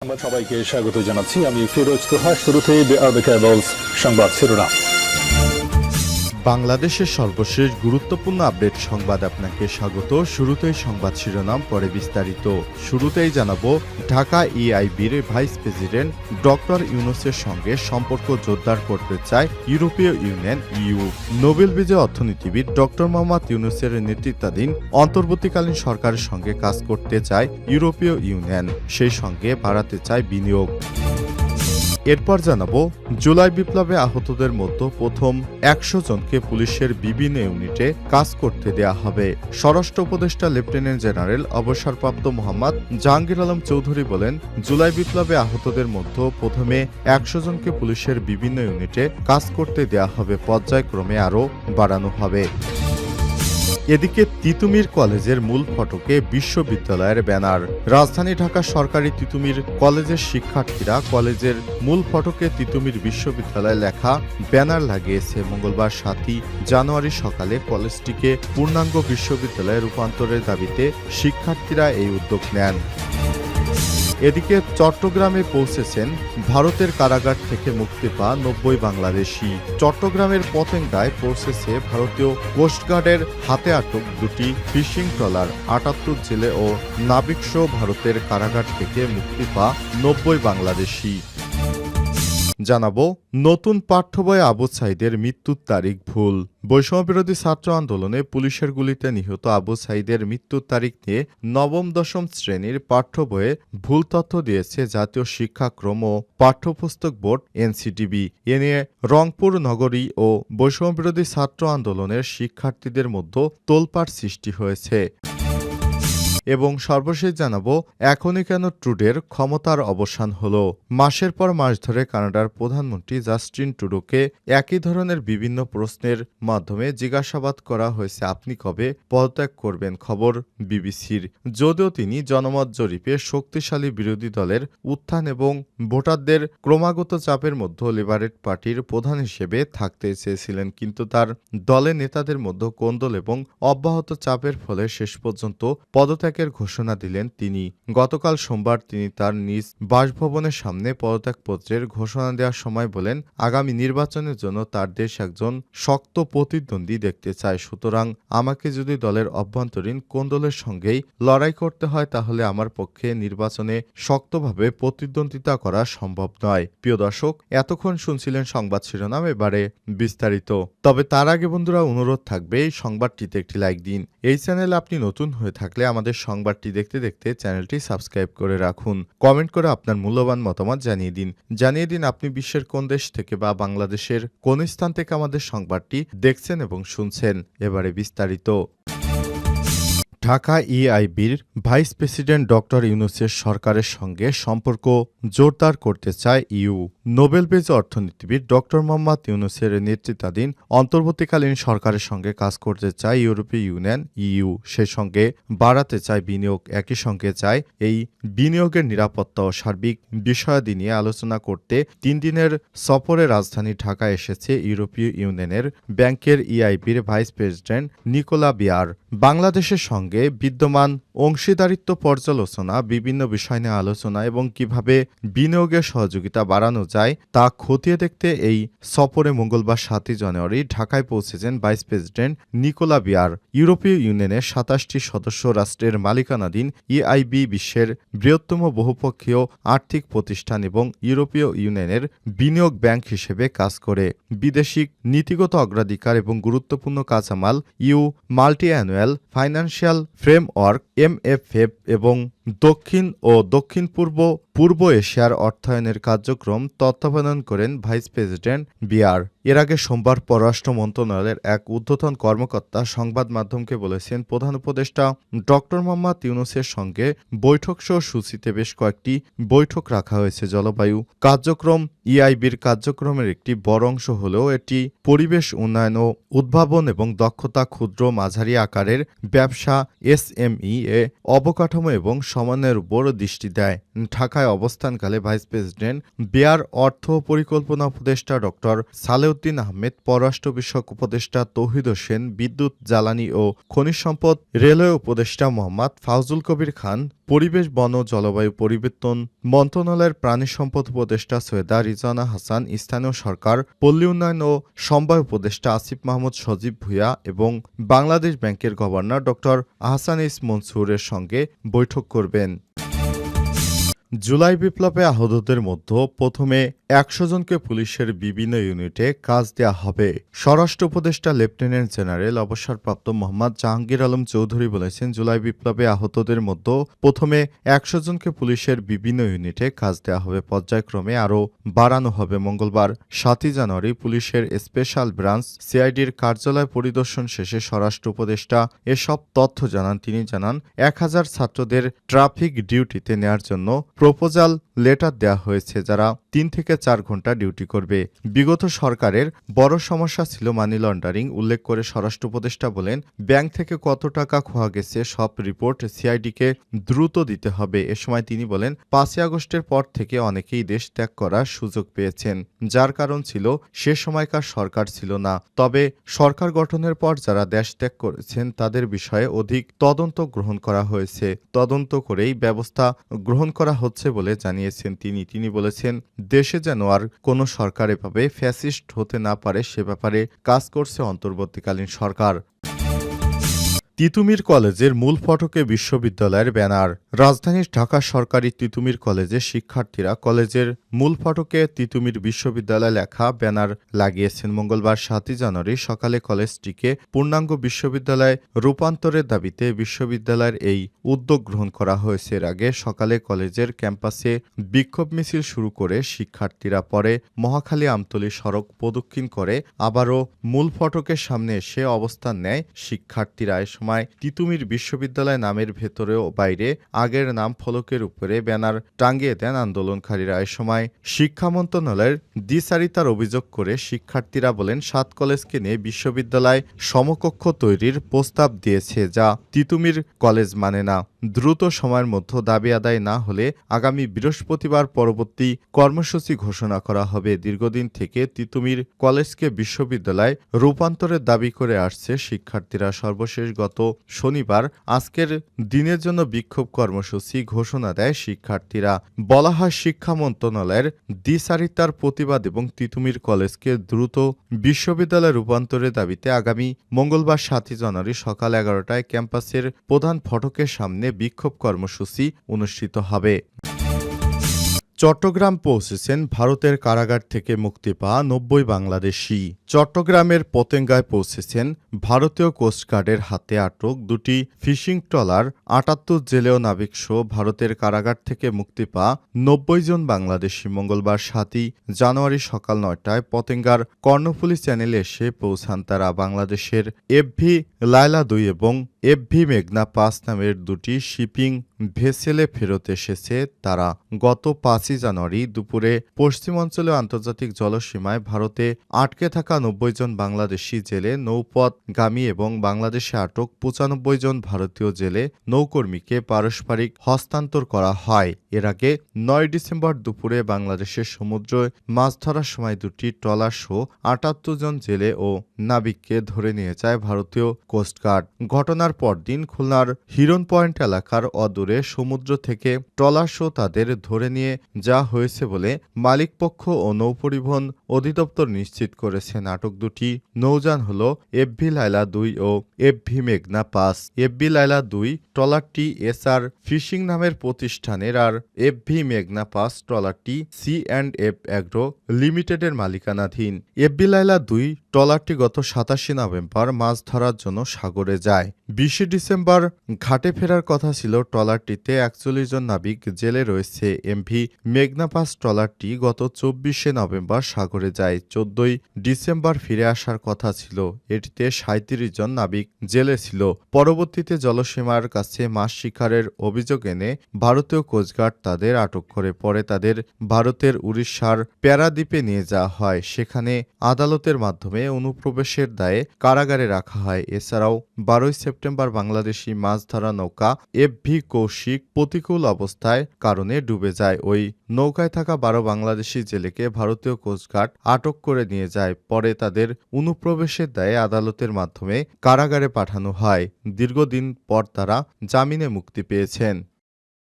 সংবাদ সবাইকে স্বাগত জানাচ্ছি। আমি ফিরোজ তোহা। শুরুতেই সংবাদ শিরোনাম। বাংলাদেশের সর্বশেষ গুরুত্বপূর্ণ আপডেট সংবাদ আপনাকে স্বাগত। শুরুতেই সংবাদ শিরোনাম, পরে বিস্তারিত। শুরুতেই জানাবো, ঢাকা ইআইবির ভাইস প্রেসিডেন্ট ডক্টর ইউনূসের সঙ্গে সম্পর্ক জোরদার করতে চায় ইউরোপীয় ইউনিয়ন ইইউ। নোবেল বিজয়ী অর্থনীতিবিদ ডক্টর মোহাম্মদ ইউনূসের নেতৃত্বাধীন অন্তর্বর্তীকালীন সরকারের সঙ্গে কাজ করতে চায় ইউরোপীয় ইউনিয়ন, সেই সঙ্গে বাড়াতে চায় বিনিয়োগ। এরপর জানাবো, জুলাই বিপ্লবে আহতদের মধ্যে প্রথম ১০০ জনকে পুলিশের বিভিন্ন ইউনিটে কাজ করতে দেয়া হবে। স্বরাষ্ট্র উপদেষ্টা লেফটেন্যান্ট জেনারেল অবসরপ্রাপ্ত মোহাম্মদ জাহাঙ্গীর আলম চৌধুরী বলেন, জুলাই বিপ্লবে আহতদের মধ্যে প্রথমে ১০০ জনকে পুলিশের বিভিন্ন ইউনিটে কাজ করতে দেয়া হবে, পর্যায়ক্রমে আরও বাড়ানো হবে। এদিকে তিতুমির কলেজের মূল ফটকে বিশ্ববিদ্যালয়ের ব্যানার। রাজধানী ঢাকার সরকারি তিতুমির কলেজের শিক্ষার্থীরা কলেজের মূল ফটকে তিতুমির বিশ্ববিদ্যালয়ে লেখা ব্যানার লাগিয়েছে। মঙ্গলবার ৭ই জানুয়ারি সকালে কলেজটিকে পূর্ণাঙ্গ বিশ্ববিদ্যালয়ে রূপান্তরের দাবিতে শিক্ষার্থীরা এই উদ্যোগ নেন। এদিকে চট্টগ্রামে পৌঁছেছেন ভারতের কারাগার থেকে মুক্তি পাওয়া ৯০ বাংলাদেশি। চট্টগ্রামের পতেঙ্গায় পৌঁছেছে ভারতীয় কোস্টগার্ডের হাতে আটক দুটি ফিশিং ট্রলার। ৭৮ জেলে ও নাবিকসহ ভারতের কারাগার থেকে মুক্তি পাওয়া ৯০ বাংলাদেশি। জানাবো, নতুন পাঠ্য বইয়ে আবু সাঈদের মৃত্যুর তারিখ ভুল। বৈষম্যবিরোধী ছাত্র আন্দোলনে পুলিশের গুলিতে নিহত আবু সাঈদের মৃত্যুর তারিখ নিয়ে নবম-দশম শ্রেণীর পাঠ্য বইয়ে ভুল তথ্য দিয়েছে জাতীয় শিক্ষাক্রম ও পাঠ্যপুস্তক বোর্ড এনসিটিবি। এ নিয়ে রংপুর নগরী ও বৈষম্যবিরোধী ছাত্র আন্দোলনের শিক্ষার্থীদের মধ্যে তোলপাড় সৃষ্টি হয়েছে। এবং সর্বশেষ জানাবো, এখনই কেন ট্রুডোর ক্ষমতার অবসান হলো। মাসের পর মাস ধরে কানাডার প্রধানমন্ত্রী জাস্টিন ট্রুডোকে একই ধরনের বিভিন্ন প্রশ্নের মাধ্যমে জিজ্ঞাসাবাদ করা হয়েছে, আপনি কবে পদত্যাগ করবেন। খবর বিবিসির। যদিও তিনি জনমত জরিপে শক্তিশালী বিরোধী দলের উত্থান এবং ভোটারদের ক্রমাগত চাপের মধ্যে লিবারেল পার্টির প্রধান হিসেবে থাকতে চেয়েছিলেন, কিন্তু তার দলের নেতাদের মধ্যে কোন্দল এবং অব্যাহত চাপের ফলে শেষ পর্যন্ত পদত্যাগ ঘোষণা দিলেন তিনি। গতকাল সোমবার তিনি তার নিজ বাসভবনের সামনে পদত্যাগপত্রের ঘোষণা দেওয়ার সময় বলেন, আগামী নির্বাচনের জন্য তার দেশ একজন শক্ত প্রতিদ্বন্দ্বী দেখতে চায়। সুতরাং আমাকে যদি দলের অভ্যন্তরীণ কোন্দলের সঙ্গেই লড়াই করতে হয়, তাহলে আমার পক্ষে নির্বাচনে শক্তভাবে প্রতিদ্বন্দ্বিতা করা সম্ভব নয়। প্রিয় দর্শক, এতক্ষণ শুনছিলেন সংবাদ শিরোনাম, এবারে বিস্তারিত। তবে তার আগে বন্ধুরা, অনুরোধ থাকবে এই সংবাদটিতে একটি লাইক দিন। এই চ্যানেলে আপনি নতুন হয়ে থাকলে আমাদের সংবাদটি দেখতে দেখতে চ্যানেলটি সাবস্ক্রাইব করে রাখুন। কমেন্ট করে আপনার মূল্যবান মতামত জানিয়ে দিন আপনি বিশ্বের কোন দেশ থেকে বা বাংলাদেশের কোন স্থান থেকে আমাদের সংবাদটি দেখছেন এবং শুনছেন। এবারে বিস্তারিত। ঢাকা ইআইবির ভাইস প্রেসিডেন্ট ডক্টর ইউনূসের সরকারের সঙ্গে সম্পর্ক জোরদার করতে চায় ইইউ। নোবেল বিজয়ী অর্থনীতিবিদ ডক্টর মোহাম্মদ ইউনূসের নেতৃত্বাধীন অন্তর্বর্তীকালীন সরকারের সঙ্গে কাজ করতে চায় ইউরোপীয় ইউনিয়ন ইইউ, সেই সঙ্গে বাড়াতে চায় বিনিয়োগ। একই সঙ্গে চায় এই বিনিয়োগের নিরাপত্তা ও সার্বিক বিষয়াদি নিয়ে আলোচনা করতে ৩ দিনের সফরে রাজধানী ঢাকায় এসেছে ইউরোপীয় ইউনিয়নের ব্যাংকের ইআইবির ভাইস প্রেসিডেন্ট নিকোলা বিয়ার। বাংলাদেশের সঙ্গে বিদ্যমান অংশীদারিত্ব পর্যালোচনা, বিভিন্ন বিষয় নিয়ে আলোচনা এবং কিভাবে বিনিয়োগের সহযোগিতা বাড়ানো যায় তা খতিয়ে দেখতে এই সফরে মঙ্গলবার ৭ই জানুয়ারি ঢাকায় পৌঁছেছেন ভাইস প্রেসিডেন্ট নিকোলা বিয়ার। ইউরোপীয় ইউনিয়নের ২৭টি সদস্য রাষ্ট্রের মালিকানাধীন ইআইবি বিশ্বের বৃহত্তম বহুপক্ষীয় আর্থিক প্রতিষ্ঠান এবং ইউরোপীয় ইউনিয়নের বিনিয়োগ ব্যাংক হিসেবে কাজ করে। বিদেশি নীতিগত অগ্রাধিকার এবং গুরুত্বপূর্ণ কাঁচামাল EU multi annual financial framework MFF এবং দক্ষিণ ও দক্ষিণ পূর্ব এশিয়ার অর্থায়নের কার্যক্রম তত্ত্বাবধান করেন ভাইস প্রেসিডেন্ট বিয়ার। এর আগে সোমবার পররাষ্ট্র মন্ত্রণালয়ের এক ঊর্ধ্বতন কর্মকর্তা সংবাদ মাধ্যমকে বলেছেন, প্রধান উপদেষ্টা ডক্টর মোহাম্মদ ইউনূসের সঙ্গে বৈঠকসহ সূচিতে বেশ কয়েকটি বৈঠক রাখা হয়েছে। জলবায়ু কার্যক্রম ইআইবির কার্যক্রমের একটি বড় অংশ হলেও এটি পরিবেশ উন্নয়ন ও উদ্ভাবন এবং দক্ষতা, ক্ষুদ্র মাঝারি আকারের ব্যবসা SME এ অবকাঠামো এবং সমন্বয়ের উপর দৃষ্টি দেয়। ঢাকায় অবস্থানকালে ভাইস প্রেসিডেন্ট বেয়ার অর্থ পরিকল্পনা উপদেষ্টা ডক্টর সালেউদ্দিন আহমেদ, পররাষ্ট্র বিষয়ক উপদেষ্টা তৌহিদ হোসেন, বিদ্যুৎ, জ্বালানি ও খনিজ সম্পদ রেলওয়ে উপদেষ্টা মোহাম্মদ ফাউজুল কবির খান, পরিবেশ, বন ও জলবায়ু পরিবর্তন মন্ত্রণালয়ের প্রাণী সম্পদ উপদেষ্টা সৈয়দা রিজওয়ানা হাসান, স্থানীয় সরকার, পল্লী উন্নয়ন ও সমবায় উপদেষ্টা আসিফ মাহমুদ সজীব ভূঁইয়া এবং বাংলাদেশ ব্যাংকের গভর্নর ডক্টর আহসান ইস মনসুরের সঙ্গে বৈঠক করবেন। জুলাই বিপ্লবে আহতদের মধ্যে প্রথমে ১০০ জনকে পুলিশের বিভিন্ন ইউনিটে কাজ দেয়া হবে। স্বরাষ্ট্র উপদেষ্টা লেফটেন্যান্ট জেনারেল অবসরপ্রাপ্ত মোহাম্মদ জাহাঙ্গীর আলম চৌধুরী বলেছেন, জুলাই বিপ্লবে আহতদের মধ্যে প্রথমে ১০০ জনকে পুলিশের বিভিন্ন ইউনিটে কাজ দেয়া হবে, পর্যায়ক্রমে আরও বাড়ানো হবে। মঙ্গলবার ৭ই জানুয়ারি পুলিশের স্পেশাল ব্রাঞ্চ সিআইডির কার্যালয় পরিদর্শন শেষে স্বরাষ্ট্র উপদেষ্টা এসব তথ্য জানান। তিনি জানান, ১,০০০ ছাত্রদের ট্রাফিক ডিউটিতে নেয়ার জন্য প্রপোজাল লেটার দেওয়া হয়েছে, যারা ৩ থেকে ৪ ঘন্টা ডিউটি করবে। বিগত সরকারের বড় সমস্যা ছিল মানি লন্ডারিং উল্লেখ করে স্বরাষ্ট্র উপদেষ্টা বলেন, ব্যাংক থেকে কত টাকা খোয়া গেছে সব রিপোর্ট সিআইডিকে দ্রুত দিতে হবে। এ সময় তিনি বলেন, ৫ই আগস্টের পর থেকে অনেকেই দেশ ত্যাগ করার সুযোগ পেয়েছেন, যার কারণ ছিল সে সময়কার সরকার ছিল না। তবে সরকার গঠনের পর যারা দেশ ত্যাগ করেছেন তাদের বিষয়ে অধিক তদন্ত গ্রহণ করা হয়েছে, তদন্ত করেই ব্যবস্থা গ্রহণ করা হচ্ছে বলে জানিয়েছেন তিনি বলেছেন, দেশে যেন আর কোনো সরকার এভাবে ফ্যাসিস্ট হতে না পারে সে ব্যাপারে কাজ করছে অন্তর্বর্তীকালীন সরকার। তিতুমীর কলেজের মূল ফটকে বিশ্ববিদ্যালয়ের ব্যানার। রাজধানীর ঢাকা সরকারি তিতুমীর কলেজের শিক্ষার্থীরা কলেজের মূল ফটকে তিতুমীর বিশ্ববিদ্যালয় লেখা ব্যানার লাগিয়েছেন। মঙ্গলবার ৭ই জানুয়ারি সকালে কলেজটিকে পূর্ণাঙ্গ বিশ্ববিদ্যালয়ে রূপান্তরের দাবিতে বিশ্ববিদ্যালয়ের এই উদ্যোগ গ্রহণ করা হয়েছে। এর আগে সকালে কলেজের ক্যাম্পাসে বিক্ষোভ মিছিল শুরু করে শিক্ষার্থীরা পরে মহাখালী আমতলী সড়ক প্রদক্ষিণ করে আবারও মূল ফটকের সামনে এসে অবস্থান নেয় শিক্ষার্থীরা। তিতুমীর বিশ্ববিদ্যালয় নামের ভেতরে ও বাইরে আগের নাম ফলকের উপরে ব্যানার টাঙ্গিয়ে দেন আন্দোলনকারীরা। এ সময় শিক্ষা মন্ত্রণালয়ের দ্বিচারিতার অভিযোগ করে শিক্ষার্থীরা বলেন, ৭ কলেজকে নিয়ে বিশ্ববিদ্যালয় সমকক্ষ তৈরির প্রস্তাব দিয়েছে, যা তিতুমীর কলেজ মানে না। দ্রুত সময়ের মধ্যে দাবি আদায় না হলে আগামী বৃহস্পতিবার পরবর্তী কর্মসূচি ঘোষণা করা হবে। দীর্ঘদিন থেকে তিতুমীর কলেজকে বিশ্ববিদ্যালয় রূপান্তরের দাবি করে আসছে শিক্ষার্থীরা। সর্বশেষ গত শনিবার আজকের দিনের জন্য বিক্ষোভ কর্মসূচি ঘোষণা দেয় শিক্ষার্থীরা। বলা হয়, শিক্ষা মন্ত্রণালয়ের দ্বিচারিতার প্রতিবাদ এবং তিতুমীর কলেজকে দ্রুত বিশ্ববিদ্যালয় রূপান্তরের দাবিতে আগামী মঙ্গলবার ৭ই জানুয়ারি সকাল ১১টায় ক্যাম্পাসের প্রধান ফটকের সামনে বিক্ষোভ কর্মসূচি অনুষ্ঠিত হবে। চট্টগ্রাম পৌঁছেছেন ভারতের কারাগার থেকে মুক্তি পাওয়া ৯০ বাংলাদেশি। চট্টগ্রামের পতেঙ্গায় পৌঁছেছেন ভারতীয় কোস্টগার্ডের হাতে আটক দুটি ফিশিং ট্রলার ৭৮ জেলেও নাবিকসহ ভারতের কারাগার থেকে মুক্তি পাওয়া ৯০ জন বাংলাদেশি। মঙ্গলবার ৭ই জানুয়ারি সকাল ৯টায় পতেঙ্গার কর্ণফুলী চ্যানেলে এসে পৌঁছান তারা। বাংলাদেশের এফভি লায়লা ২ এবং এফভি মেঘনা ৫ নামের দুটি শিপিং ভেসেলে ফেরত এসেছে তারা। গত ৫ই জানুয়ারি দুপুরে পশ্চিমাঞ্চলীয় আন্তর্জাতিক জলসীমায় ভারতে আটকে থাকা ৯০ জন বাংলাদেশি জেলে নৌপথগামী এবং বাংলাদেশে আটক ৯৫ জন ভারতীয় জেলে নৌকর্মীকে পারস্পরিক হস্তান্তর করা হয়। এর আগে ৯ ডিসেম্বর দুপুরে বাংলাদেশের সমুদ্রে মাছ ধরার সময় দুটি ট্রলার সহ ৭৮ জন জেলে ও নাবিককে ধরে নিয়ে যায় ভারতীয় কোস্টগার্ড। ঘটনার পরদিন খুলনার হিরন পয়েন্ট এলাকার অদূরে সমুদ্র থেকে ট্রলার সহ তাদের ধরে নিয়ে যাওয়া হয়েছে বলে মালিকপক্ষ ও নৌপরিবহন অধিদপ্তর নিশ্চিত করেছেন। আটক দুটি নৌযান হল এফভি লায়লা ২ ও এফভি মেঘনা ৫। এফভি লায়লা ২ ট্রলারটি এসআর ফিশিং নামের প্রতিষ্ঠানের, আর এফভি মেঘনা ৫ ট্রলারটি সি&এফ অ্যাগ্রো লিমিটেডের মালিকানাধীন। এফভি লায়লা ২ ট্রলারটি গত ২৭ নভেম্বর মাছ ধরার জন্য সাগরে যায়। ২০ ডিসেম্বর ঘাটে ফেরার কথা ছিল ট্রলারটিতে ৪১ জন নাবিক জেলে রয়েছে। এমভি মেঘনা ৫ ট্রলারটি গত ২৪ নভেম্বর সাগরে যায়। ১৪ ডিসেম্বর ফিরে আসার কথা ছিল। এটিতে ৩৭ জন নাবিক জেলে ছিল। পরবর্তীতে জলসীমার কাছে মাছ শিকারের অভিযোগ এনে ভারতীয় কোস্টগার্ড তাদের আটক করে। পরে তাদের ভারতের উড়িষ্যার প্যারাদ্বীপে নিয়ে যাওয়া হয়। সেখানে আদালতের মাধ্যমে অনুপ্রবেশের দায়ে কারাগারে রাখা হয়। এছাড়াও ১২ সেপ্টেম্বর বাংলাদেশি মাছ ধরা নৌকা এফভি কৌশল আকস্মিক প্রতিকূল অবস্থায় কারণে ডুবে যায়। ওই নৌকায় থাকা 12 বাংলাদেশি জেলেকে ভারতীয় কোস্টগার্ড আটক করে নিয়ে যায়। পরে তাদের অনুপ্রবেশের দায়ে আদালতের মাধ্যমে কারাগারে পাঠানো হয়। দীর্ঘদিন পর তারা জামিনে মুক্তি পেয়েছেন।